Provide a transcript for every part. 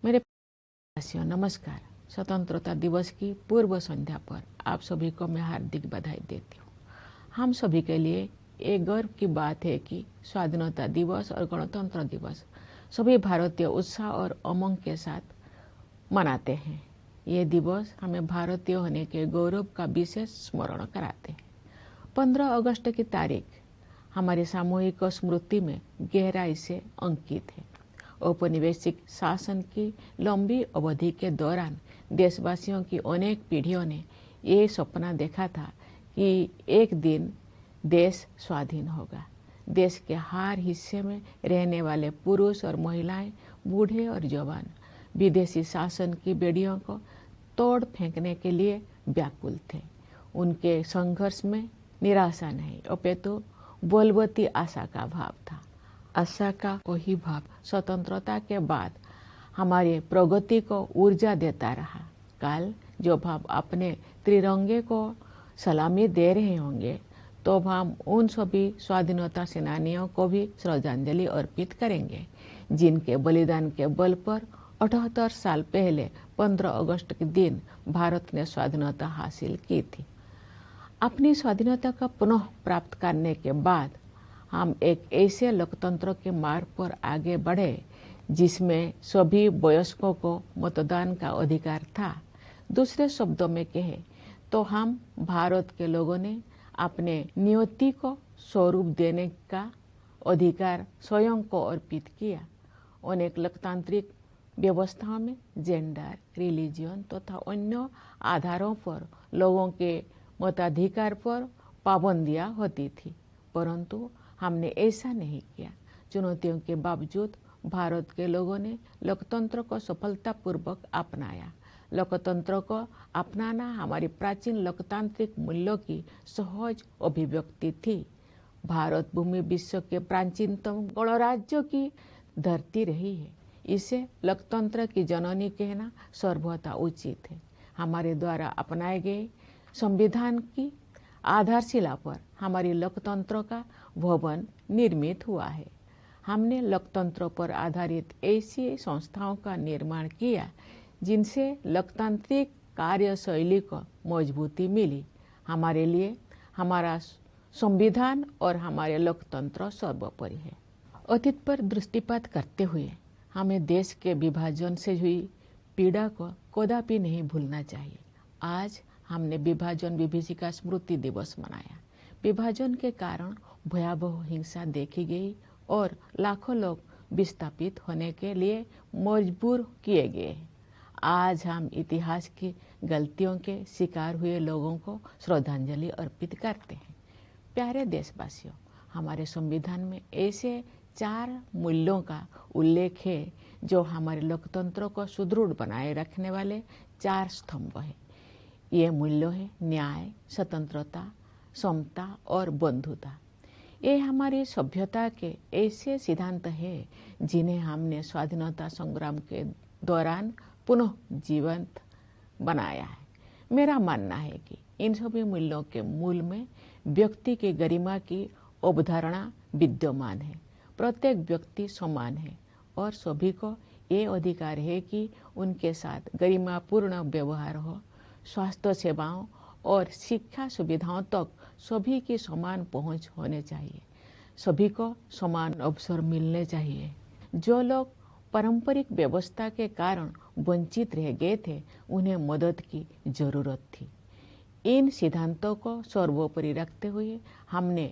मेरे वासियों नमस्कार। स्वतंत्रता दिवस की पूर्व संध्या पर आप सभी को मैं हार्दिक बधाई देती हूँ। हम सभी के लिए एक गर्व की बात है कि स्वाधीनता दिवस और गणतंत्र दिवस सभी भारतीय उत्साह और उमंग के साथ मनाते हैं। ये दिवस हमें भारतीय होने के गौरव का विशेष स्मरण कराते हैं। 15 अगस्त की तारीख हमारी सामूहिक स्मृति में गहराई से अंकित है। औपनिवेशिक शासन की लंबी अवधि के दौरान देशवासियों की अनेक पीढ़ियों ने ये सपना देखा था कि एक दिन देश स्वाधीन होगा। देश के हर हिस्से में रहने वाले पुरुष और महिलाएं, बूढ़े और जवान विदेशी शासन की बेड़ियों को तोड़ फेंकने के लिए व्याकुल थे। उनके संघर्ष में निराशा नहीं, अपितु बलवती आशा का भाव था। आशा का वही भाव स्वतंत्रता के बाद हमारी प्रगति को ऊर्जा देता रहा। कल जब हम अपने त्रिरंगे को सलामी दे रहे होंगे तो हम उन सभी स्वाधीनता सेनानियों को भी श्रद्धांजलि अर्पित करेंगे जिनके बलिदान के बल पर 78 साल पहले 15 अगस्त के दिन भारत ने स्वाधीनता हासिल की थी। अपनी स्वाधीनता का पुनः प्राप्त करने के बाद हम एक ऐसे लोकतंत्र के मार्ग पर आगे बढ़े जिसमें सभी वयस्कों को मतदान का अधिकार था। दूसरे शब्दों में कहे तो हम भारत के लोगों ने अपने नियति को स्वरूप देने का अधिकार स्वयं को अर्पित किया। अनेक लोकतांत्रिक व्यवस्थाओं में जेंडर, रिलीजन तथा अन्य आधारों पर लोगों के मताधिकार पर पाबंदियां होती थी, परंतु हमने ऐसा नहीं किया। चुनौतियों के बावजूद भारत के लोगों ने लोकतंत्र को सफलतापूर्वक अपनाया। लोकतंत्र को अपनाना हमारी प्राचीन लोकतांत्रिक मूल्यों की सहज अभिव्यक्ति थी। भारत भूमि विश्व के प्राचीनतम गणराज्यों की धरती रही है। इसे लोकतंत्र की जननी कहना सर्वथा उचित है। हमारे द्वारा अपनाए गए संविधान की आधारशिला पर हमारी लोकतंत्र का भवन निर्मित हुआ है। हमने लोकतंत्र पर आधारित ऐसी संस्थाओं का निर्माण किया जिनसे लोकतांत्रिक कार्यशैली को मजबूती मिली। हमारे लिए हमारा संविधान और हमारे लोकतंत्र सर्वोपरि है। अतीत पर दृष्टिपात करते हुए हमें देश के विभाजन से हुई पीड़ा को कदापि नहीं भूलना चाहिए। आज हमने विभाजन विभीषिका स्मृति दिवस मनाया। विभाजन के कारण भयावह हिंसा देखी गई और लाखों लोग विस्थापित होने के लिए मजबूर किए गए। आज हम इतिहास की गलतियों के शिकार हुए लोगों को श्रद्धांजलि अर्पित करते हैं। प्यारे देशवासियों, हमारे संविधान में ऐसे 4 मूल्यों का उल्लेख है जो हमारे लोकतंत्र को सुदृढ़ बनाए रखने वाले 4 स्तंभ हैं। ये मूल्य है न्याय, स्वतंत्रता, समता और बंधुता। ये हमारी सभ्यता के ऐसे सिद्धांत हैं जिन्हें हमने स्वाधीनता संग्राम के दौरान पुनः जीवंत बनाया है। मेरा मानना है कि इन सभी मूल्यों के मूल में व्यक्ति की गरिमा की अवधारणा विद्यमान है। प्रत्येक व्यक्ति समान है और सभी को ये अधिकार है कि उनके साथ गरिमापूर्ण व्यवहार हो। स्वास्थ्य सेवाओं और शिक्षा सुविधाओं तक सभी की समान पहुंच होने चाहिए। सभी को समान अवसर मिलने चाहिए। जो लोग पारंपरिक व्यवस्था के कारण वंचित रह गए थे, उन्हें मदद की जरूरत थी। इन सिद्धांतों को सर्वोपरि रखते हुए हमने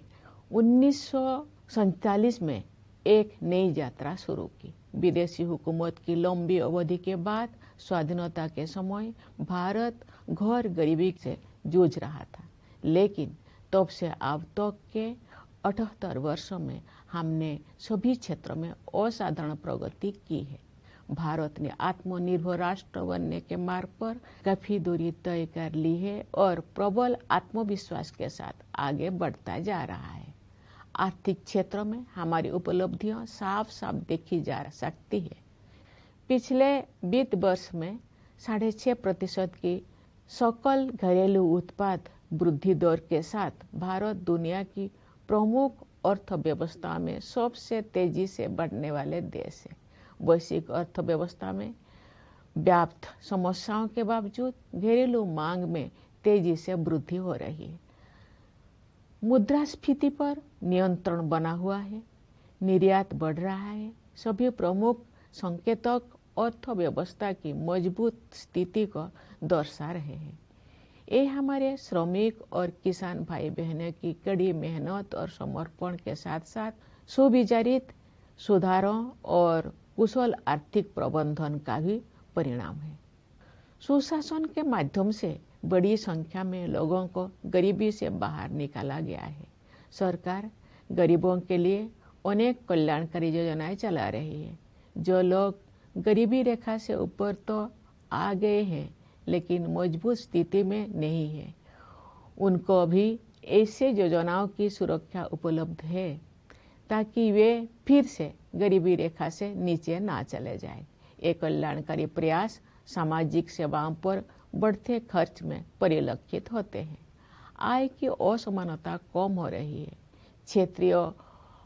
1947 में एक नई यात्रा शुरू की। विदेशी हुकूमत की लंबी अवधि के बाद स्वाधीनता के समय भारत घोर गरीबी से जूझ रहा था, लेकिन तब से अब तक के 78 वर्षों में हमने सभी क्षेत्रों में असाधारण प्रगति की है। भारत ने आत्मनिर्भर राष्ट्र बनने के मार्ग पर काफी दूरी तय कर ली है और प्रबल आत्मविश्वास के साथ आगे बढ़ता जा रहा है। आर्थिक क्षेत्र में हमारी उपलब्धियां साफ साफ देखी जा सकती है। पिछले वित्त वर्ष में 6.5% की सकल घरेलू उत्पाद वृद्धि दर के साथ भारत दुनिया की प्रमुख अर्थव्यवस्था में सबसे तेजी से बढ़ने वाले देश है। वैश्विक अर्थव्यवस्था में व्याप्त समस्याओं के बावजूद घरेलू मांग में तेजी से वृद्धि हो रही है। मुद्रास्फीति पर नियंत्रण बना हुआ है, निर्यात बढ़ रहा है। सभी प्रमुख संकेतक अर्थव्यवस्था की मजबूत स्थिति को दर्शा रहे हैं। ये हमारे श्रमिक और किसान भाई बहनों की कड़ी मेहनत और समर्पण के साथ साथ सुविचारित सुधारों और कुशल आर्थिक प्रबंधन का भी परिणाम है। सुशासन के माध्यम से बड़ी संख्या में लोगों को गरीबी से बाहर निकाला गया है। सरकार गरीबों के लिए अनेक कल्याणकारी योजनाएं चला रही है। जो लोग गरीबी रेखा से ऊपर तो आ गए हैं लेकिन मजबूत स्थिति में नहीं है, उनको भी ऐसे योजनाओं की सुरक्षा उपलब्ध है ताकि वे फिर से गरीबी रेखा से नीचे ना चले जाए। ये कल्याणकारी प्रयास सामाजिक सेवाओं पर बढ़ते खर्च में परिलक्षित होते हैं। आय की असमानता कम हो रही है, क्षेत्रीय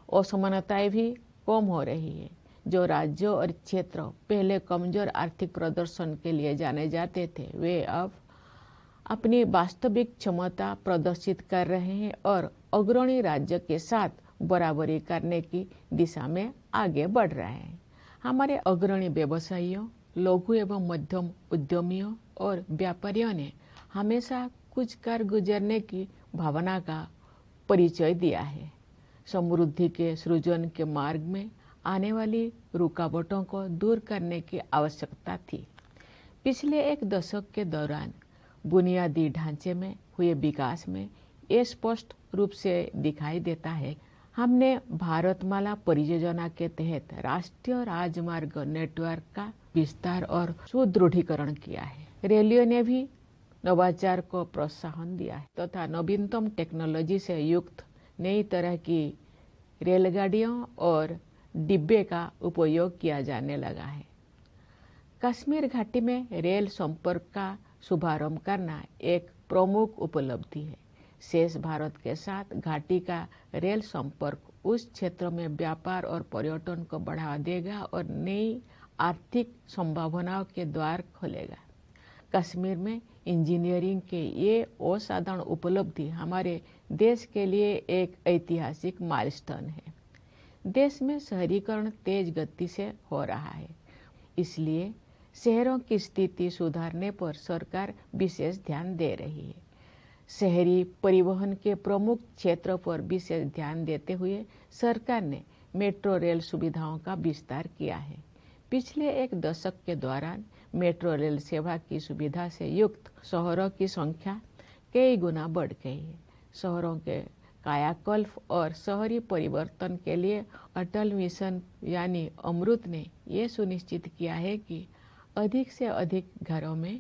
असमानताएं भी कम हो रही है। जो राज्यों और क्षेत्र पहले कमजोर आर्थिक प्रदर्शन के लिए जाने जाते थे, वे अब अपनी वास्तविक क्षमता प्रदर्शित कर रहे हैं और अग्रणी राज्य के साथ बराबरी करने की दिशा में आगे बढ़ रहे हैं। हमारे अग्रणी व्यवसायियों, लघु एवं मध्यम उद्यमियों और व्यापारियों ने हमेशा कुछ कर गुजरने की भावना का परिचय दिया है। समृद्धि के सृजन के मार्ग में आने वाली रुकावटों को दूर करने की आवश्यकता थी। पिछले एक दशक के दौरान बुनियादी ढांचे में हुए विकास में ये स्पष्ट रूप से दिखाई देता है। हमने भारतमाला परियोजना के तहत राष्ट्रीय राजमार्ग नेटवर्क का विस्तार और सुदृढ़ीकरण किया है। रेलवे ने भी नवाचार को प्रोत्साहन दिया है तथा नवीनतम टेक्नोलॉजी से युक्त नई तरह की रेलगाड़ियों और डिब्बे का उपयोग किया जाने लगा है। कश्मीर घाटी में रेल संपर्क का शुभारंभ करना एक प्रमुख उपलब्धि है। शेष भारत के साथ घाटी का रेल संपर्क उस क्षेत्र में व्यापार और पर्यटन को बढ़ावा देगा और नई आर्थिक संभावनाओं के द्वार खोलेगा। कश्मीर में इंजीनियरिंग के ये असाधारण उपलब्धि हमारे देश के लिए एक ऐतिहासिक माइलस्टोन है। देश में शहरीकरण तेज गति से हो रहा है, इसलिए शहरों की स्थिति सुधारने पर सरकार विशेष ध्यान दे रही है। शहरी परिवहन के प्रमुख क्षेत्रों पर विशेष ध्यान देते हुए सरकार ने मेट्रो रेल सुविधाओं का विस्तार किया है। पिछले एक दशक के दौरान मेट्रो रेल सेवा की सुविधा से युक्त शहरों की संख्या कई गुना बढ़ गई है। शहरों के कायाकल्प और शहरी परिवर्तन के लिए अटल मिशन यानी अमृत ने ये सुनिश्चित किया है कि अधिक से अधिक घरों में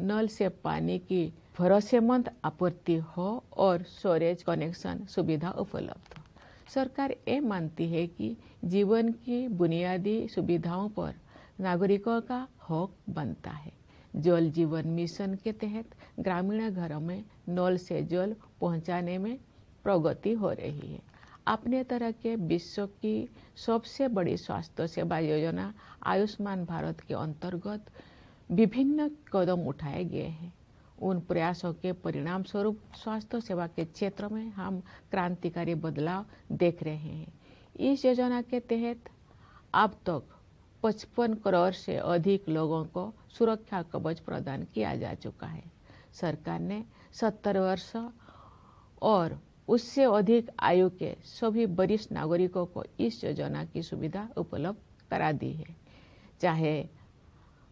नल से पानी की भरोसेमंद आपूर्ति हो और स्टोरेज कनेक्शन सुविधा उपलब्ध हो। सरकार ये मानती है कि जीवन की बुनियादी सुविधाओं पर नागरिकों का हक बनता है। जल जीवन मिशन के तहत ग्रामीण घरों में नल से जल पहुंचाने में प्रगति हो रही है। अपने तरह के विश्व की सबसे बड़ी स्वास्थ्य सेवा योजना आयुष्मान भारत के अंतर्गत विभिन्न कदम उठाए गए हैं। उन प्रयासों के परिणाम स्वरूप स्वास्थ्य सेवा के क्षेत्र में हम क्रांतिकारी बदलाव देख रहे हैं। इस योजना के तहत अब तक 55 करोड़ से अधिक लोगों को सुरक्षा कवच प्रदान किया जा चुका है। सरकार ने 70 वर्ष और उससे अधिक आयु के सभी वरिष्ठ नागरिकों को इस योजना की सुविधा उपलब्ध करा दी है, चाहे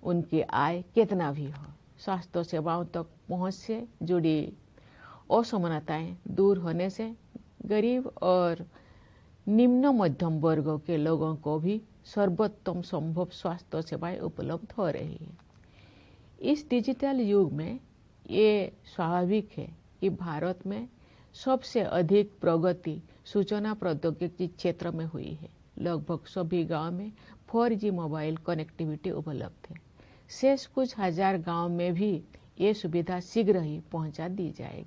उनकी आय कितना भी हो। स्वास्थ्य सेवाओं तक पहुंच से जुड़ी असमानताएं दूर होने से गरीब और निम्न मध्यम वर्गों के लोगों को भी सर्वोत्तम संभव स्वास्थ्य सेवाएं उपलब्ध हो रही है। इस डिजिटल युग में ये स्वाभाविक है कि भारत में सबसे अधिक प्रगति सूचना प्रौद्योगिकी क्षेत्र में हुई है। लगभग सभी गांव में 4G मोबाइल कनेक्टिविटी उपलब्ध है। शेष कुछ हजार गांव में भी ये सुविधा शीघ्र ही पहुंचा दी जाएगी।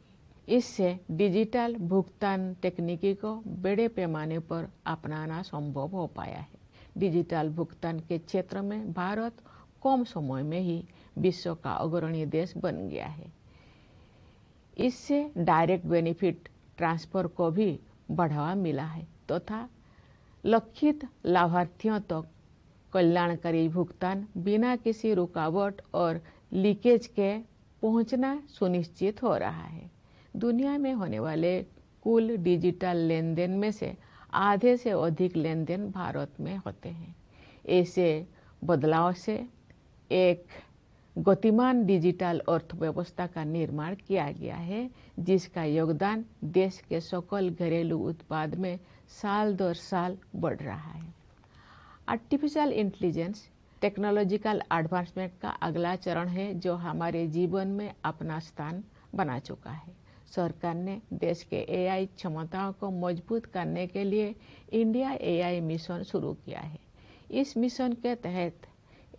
इससे डिजिटल भुगतान तकनीकी को बड़े पैमाने पर अपनाना संभव हो पाया है। डिजिटल भुगतान के क्षेत्र में भारत कम समय में ही विश्व का अग्रणी देश बन गया है। इससे डायरेक्ट बेनिफिट ट्रांसफर को भी बढ़ावा मिला है तथा लक्षित लाभार्थियों तक कल्याणकारी भुगतान बिना किसी रुकावट और लीकेज के पहुंचना सुनिश्चित हो रहा है। दुनिया में होने वाले कुल डिजिटल लेन देन में से आधे से अधिक लेन देन भारत में होते हैं। ऐसे बदलाव से एक गतिमान डिजिटल अर्थव्यवस्था का निर्माण किया गया है, जिसका योगदान देश के सकल घरेलू उत्पाद में साल दर साल बढ़ रहा है। आर्टिफिशियल इंटेलिजेंस टेक्नोलॉजिकल एडवांसमेंट का अगला चरण है, जो हमारे जीवन में अपना स्थान बना चुका है। सरकार ने देश के एआई क्षमताओं को मजबूत करने के लिए इंडिया एआई मिशन शुरू किया है। इस मिशन के तहत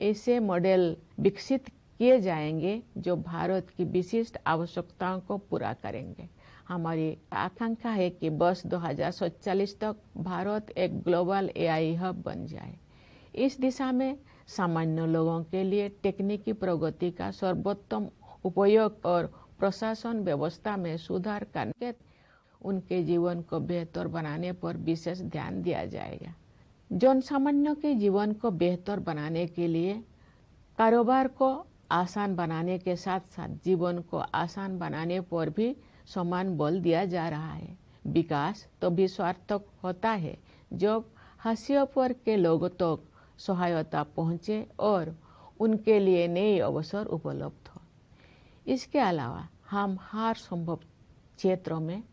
ऐसे मॉडल विकसित किए जाएंगे जो भारत की विशिष्ट आवश्यकताओं को पूरा करेंगे। हमारी आकांक्षा है कि वर्ष 2047 तक भारत एक ग्लोबल एआई हब बन जाए। इस दिशा में सामान्य लोगों के लिए तकनीकी प्रगति का सर्वोत्तम उपयोग और प्रशासन व्यवस्था में सुधार करके उनके जीवन को बेहतर बनाने पर विशेष ध्यान दिया जाएगा। जनसामान्य के जीवन को बेहतर बनाने के लिए कारोबार को आसान बनाने के साथ साथ जीवन को आसान बनाने पर भी समान बल दिया जा रहा है। विकास तो भी सार्थक होता है जब हाशिए पर के लोगों तक सहायता पहुंचे और उनके लिए नए अवसर उपलब्ध हो। इसके अलावा हम हर संभव क्षेत्रों में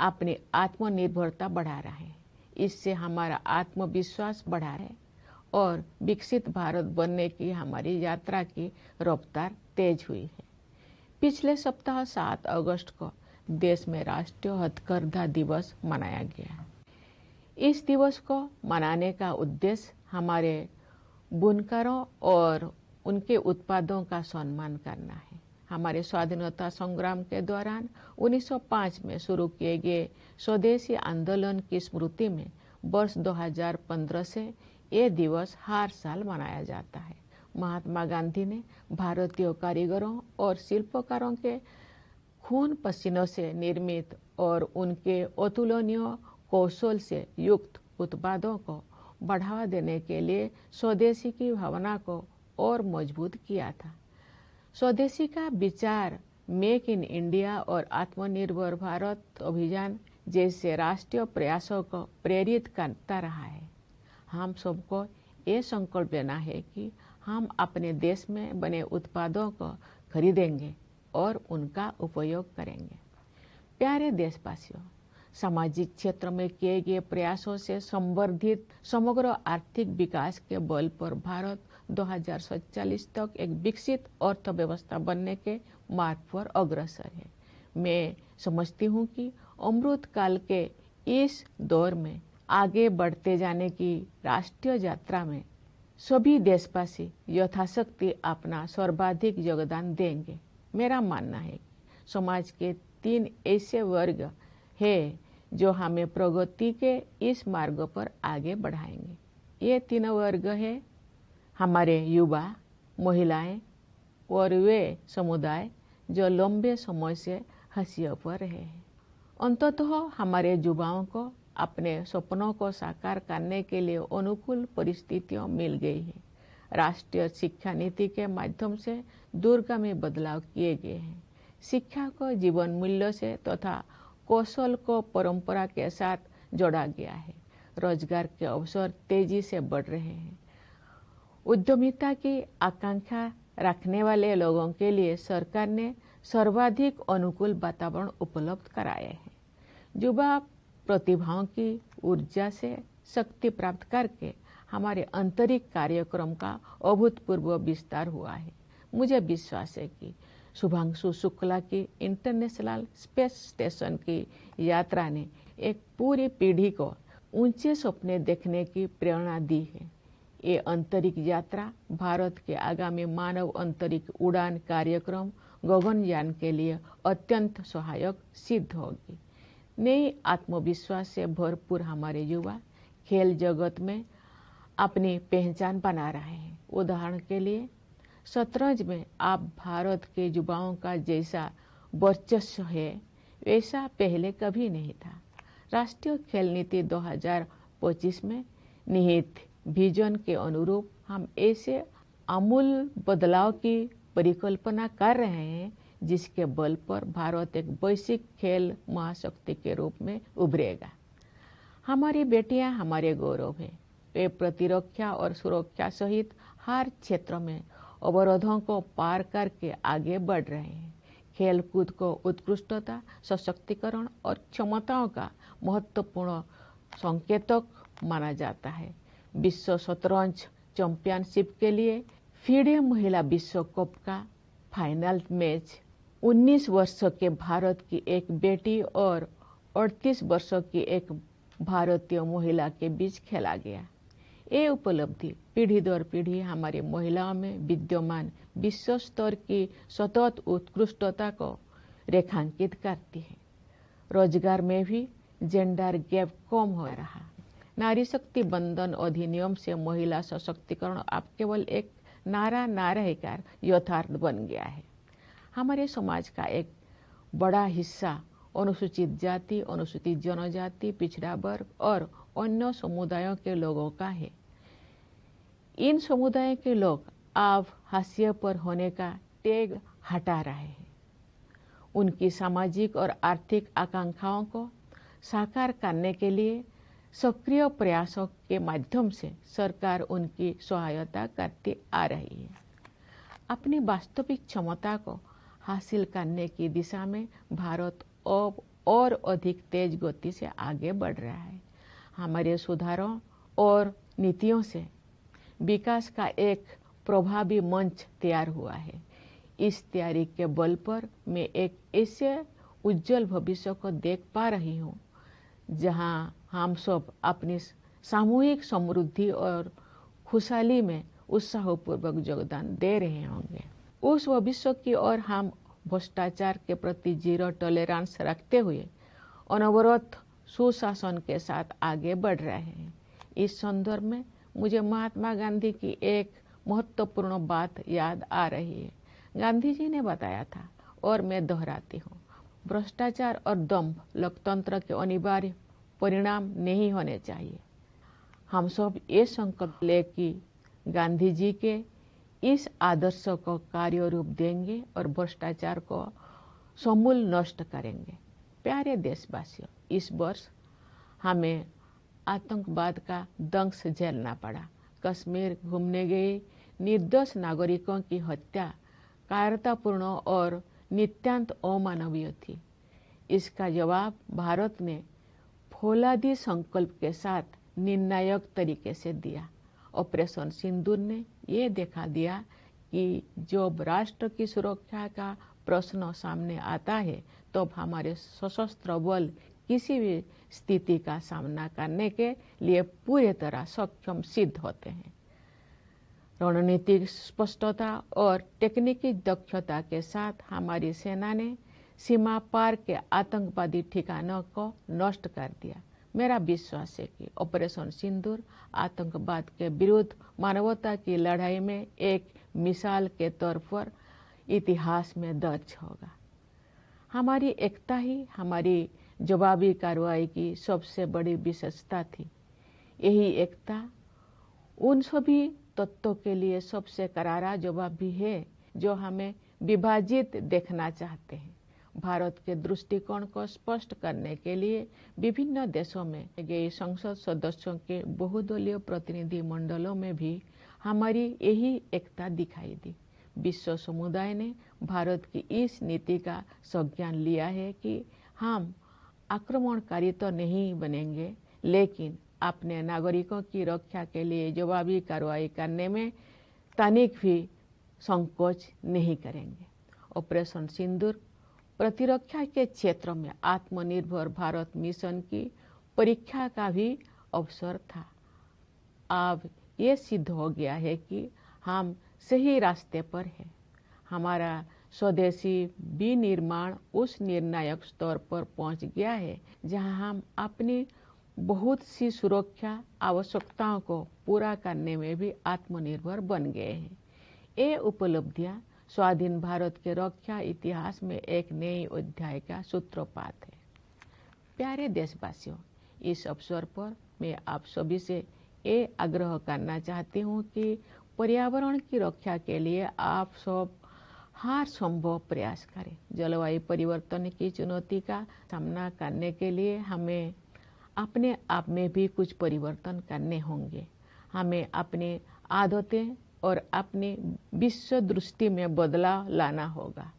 अपनी आत्मनिर्भरता बढ़ा रहे हैं। इससे हमारा आत्मविश्वास बढ़ा है और विकसित भारत बनने की हमारी यात्रा की रफ्तार तेज हुई है। पिछले सप्ताह 7 अगस्त को देश में राष्ट्रीय हथकरघा दिवस मनाया गया है। इस दिवस को मनाने का उद्देश्य हमारे बुनकरों और उनके उत्पादों का सम्मान करना है। हमारे स्वाधीनता संग्राम के दौरान 1905 में शुरू किए गए स्वदेशी आंदोलन की स्मृति में वर्ष 2015 से ये दिवस हर साल मनाया जाता है। महात्मा गांधी ने भारतीय कारीगरों और शिल्पकारों के खून पसीनों से निर्मित और उनके अतुलनीय कौशल से युक्त उत्पादों को बढ़ावा देने के लिए स्वदेशी की भावना को और मजबूत किया था। स्वदेशी का विचार मेक इन इंडिया और आत्मनिर्भर भारत अभियान जैसे राष्ट्रीय प्रयासों को प्रेरित करता रहा है। हम सबको ये संकल्प लेना है कि हम अपने देश में बने उत्पादों को खरीदेंगे और उनका उपयोग करेंगे। प्यारे देशवासियों, सामाजिक क्षेत्र में किए गए प्रयासों से संवर्धित समग्र आर्थिक विकास के बल पर भारत 2047 तक एक विकसित अर्थव्यवस्था बनने के मार्ग पर अग्रसर है। मैं समझती हूँ कि अमृत काल के इस दौर में आगे बढ़ते जाने की राष्ट्रीय यात्रा में सभी देशवासी यथाशक्ति अपना सर्वाधिक योगदान देंगे। मेरा मानना है कि समाज के 3 ऐसे वर्ग हैं जो हमें प्रगति के इस मार्ग पर आगे बढ़ाएंगे। ये 3 वर्ग है हमारे युवा, महिलाएं और वे समुदाय जो लंबे समय से हाशिए पर रहे हैं। अंततः हमारे युवाओं को अपने सपनों को साकार करने के लिए अनुकूल परिस्थितियां मिल गई है। राष्ट्रीय शिक्षा नीति के माध्यम से दूरगामी बदलाव किए गए हैं। शिक्षा को जीवन मूल्यों से तथा कौशल को परंपरा के साथ जोड़ा गया है। रोजगार के अवसर तेजी से बढ़ रहे हैं। उद्यमिता की आकांक्षा रखने वाले लोगों के लिए सरकार ने सर्वाधिक अनुकूल वातावरण उपलब्ध कराए हैं। युवा प्रतिभाओं की ऊर्जा से शक्ति प्राप्त करके हमारे आंतरिक कार्यक्रम का अभूतपूर्व विस्तार हुआ है। मुझे विश्वास है कि शुभांशु शुक्ला की इंटरनेशनल स्पेस स्टेशन की यात्रा ने एक पूरी पीढ़ी को ऊंचे सपने देखने की प्रेरणा दी है। ये अंतरिक्ष यात्रा भारत के आगामी मानव अंतरिक्ष उड़ान कार्यक्रम गगनयान के लिए अत्यंत सहायक सिद्ध होगी। नए आत्मविश्वास से भरपूर हमारे युवा खेल जगत में अपनी पहचान बना रहे हैं। उदाहरण के लिए शतरंज में आप भारत के युवाओं का जैसा वर्चस्व है वैसा पहले कभी नहीं था। राष्ट्रीय खेल नीति 2025 में निहित विजन के अनुरूप हम ऐसे आमूल बदलाव की परिकल्पना कर रहे हैं जिसके बल पर भारत एक वैश्विक खेल महाशक्ति के रूप में उभरेगा। हमारी बेटियां हमारे गौरव हैं। वे प्रतिरक्षा और सुरक्षा सहित हर क्षेत्र में अवरोधों को पार करके आगे बढ़ रहे हैं। खेलकूद को उत्कृष्टता, सशक्तिकरण और क्षमताओं का महत्वपूर्ण संकेतक माना जाता है। विश्व शतरंज चैंपियनशिप के लिए फीडे महिला विश्व कप का फाइनल मैच 19 वर्षों के भारत की एक बेटी और 38 वर्षों की एक भारतीय महिला के बीच खेला गया। ये उपलब्धि पीढ़ी दर पीढ़ी हमारी महिलाओं में विद्यमान विश्व स्तर की सतत उत्कृष्टता को रेखांकित करती है। रोजगार में भी जेंडर गैप कम हो रहा। नारी शक्ति बंधन अधिनियम से महिला सशक्तिकरण अब केवल एक नारा ना रहकर यथार्थ बन गया है। हमारे समाज का एक बड़ा हिस्सा अनुसूचित जाति, अनुसूचित जनजाति, पिछड़ा वर्ग और अन्य समुदायों के लोगों का है। इन समुदायों के लोग अब हाशिए पर होने का टैग हटा रहे हैं। उनकी सामाजिक और आर्थिक आकांक्षाओं को साकार करने के लिए सक्रिय प्रयासों के माध्यम से सरकार उनकी सहायता करती आ रही है। अपनी वास्तविक क्षमता को हासिल करने की दिशा में भारत अब और अधिक तेज गति से आगे बढ़ रहा है। हमारे सुधारों और नीतियों से विकास का एक प्रभावी मंच तैयार हुआ है। इस तैयारी के बल पर मैं एक ऐसे उज्जवल भविष्य को देख पा रही हूँ जहाँ हम सब अपनी सामूहिक समृद्धि और खुशहाली में उत्साहपूर्वक योगदान दे रहे होंगे। उस भविष्य की ओर हम भ्रष्टाचार के प्रति जीरो टॉलरेंस रखते हुए अनवरत सुशासन के साथ आगे बढ़ रहे हैं। इस संदर्भ में मुझे महात्मा गांधी की एक महत्वपूर्ण बात याद आ रही है। गांधी जी ने बताया था और मैं दोहराती हूँ, भ्रष्टाचार और दंभ लोकतंत्र के अनिवार्य परिणाम नहीं होने चाहिए। हम सब ये संकल्प ले कि गांधी जी के इस आदर्श को कार्य रूप देंगे और भ्रष्टाचार को समूल नष्ट करेंगे। प्यारे देशवासियों, इस वर्ष हमें आतंकवाद का दंश झेलना पड़ा। कश्मीर घूमने गए निर्दोष नागरिकों की हत्या कायरतापूर्ण और नितांत अमानवीय थी। इसका जवाब भारत ने फौलादी संकल्प के साथ निर्णायक तरीके से दिया। ऑपरेशन सिंदूर ने ये दिखा दिया कि जब राष्ट्र की सुरक्षा का प्रश्न सामने आता है तो हमारे सशस्त्र बल किसी भी स्थिति का सामना करने के लिए पूरी तरह सक्षम सिद्ध होते हैं। रणनीतिक स्पष्टता और तकनीकी दक्षता के साथ हमारी सेना ने सीमा पार के आतंकवादी ठिकानों को नष्ट कर दिया। मेरा विश्वास है कि ऑपरेशन सिंदूर आतंकवाद के विरुद्ध मानवता की लड़ाई में एक मिसाल के तौर पर इतिहास में दर्ज होगा। हमारी एकता ही हमारी जवाबी कार्रवाई की सबसे बड़ी विशेषता थी। यही एकता उन सभी तत्वों के लिए सबसे करारा जवाब भी है जो हमें विभाजित देखना चाहते हैं। भारत के दृष्टिकोण को स्पष्ट करने के लिए विभिन्न देशों में गए संसद सदस्यों के बहुदलीय प्रतिनिधि मंडलों में भी हमारी यही एकता दिखाई दी। विश्व समुदाय ने भारत की इस नीति का संज्ञान लिया है कि हम आक्रमणकारी तो नहीं बनेंगे, लेकिन अपने नागरिकों की रक्षा के लिए जवाबी कार्रवाई करने में तनिक भी संकोच नहीं करेंगे। ऑपरेशन सिंदूर प्रतिरक्षा के क्षेत्र में आत्मनिर्भर भारत मिशन की परीक्षा का भी अवसर था। अब ये सिद्ध हो गया है कि हम सही रास्ते पर हैं। हमारा स्वदेशी विनिर्माण उस निर्णायक स्तर पर पहुंच गया है जहां हम अपनी बहुत सी सुरक्षा आवश्यकताओं को पूरा करने में भी आत्मनिर्भर बन गए हैं। ये उपलब्धियां स्वाधीन भारत के रक्षा इतिहास में एक नई अध्याय का सूत्रपात है। प्यारे देशवासियों, इस अवसर पर मैं आप सभी से ये आग्रह करना चाहती हूँ कि पर्यावरण की रक्षा के लिए आप सब हर संभव प्रयास करें। जलवायु परिवर्तन की चुनौती का सामना करने के लिए हमें अपने आप में भी कुछ परिवर्तन करने होंगे। हमें अपनी आदतें और अपनी विश्व दृष्टि में बदलाव लाना होगा।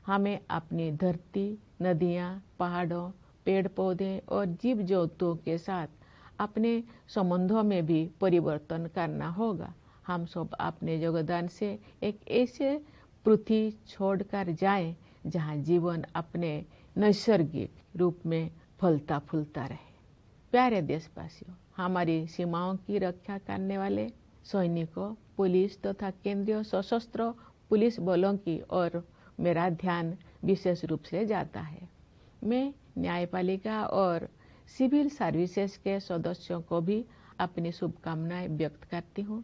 हमें अपनी धरती, नदियाँ, पहाड़ों, पेड़ पौधे और जीव जंतुओं के साथ अपने संबंधों में भी परिवर्तन करना होगा। हम सब अपने योगदान से एक ऐसे पृथ्वी छोड़कर जाएं जहां जीवन अपने नैसर्गिक रूप में फलता फूलता रहे। प्यारे देशवासियों, हमारी सीमाओं की रक्षा करने वाले सैनिकों, पुलिस तथा केंद्रीय सशस्त्र पुलिस बलों की ओर मेरा ध्यान विशेष रूप से जाता है। मैं न्यायपालिका और सिविल सर्विसेज के सदस्यों को भी अपनी शुभकामनाएं व्यक्त करती हूँ।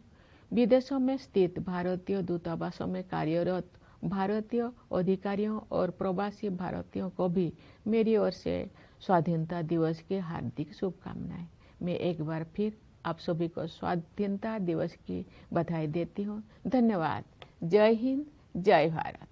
विदेशों में स्थित भारतीय दूतावासों में कार्यरत भारतीय अधिकारियों और प्रवासी भारतीयों को भी मेरी ओर से स्वाधीनता दिवस की हार्दिक शुभकामनाएं। मैं एक बार फिर आप सभी को स्वाधीनता दिवस की बधाई देती हूँ। धन्यवाद। जय हिंद, जय भारत।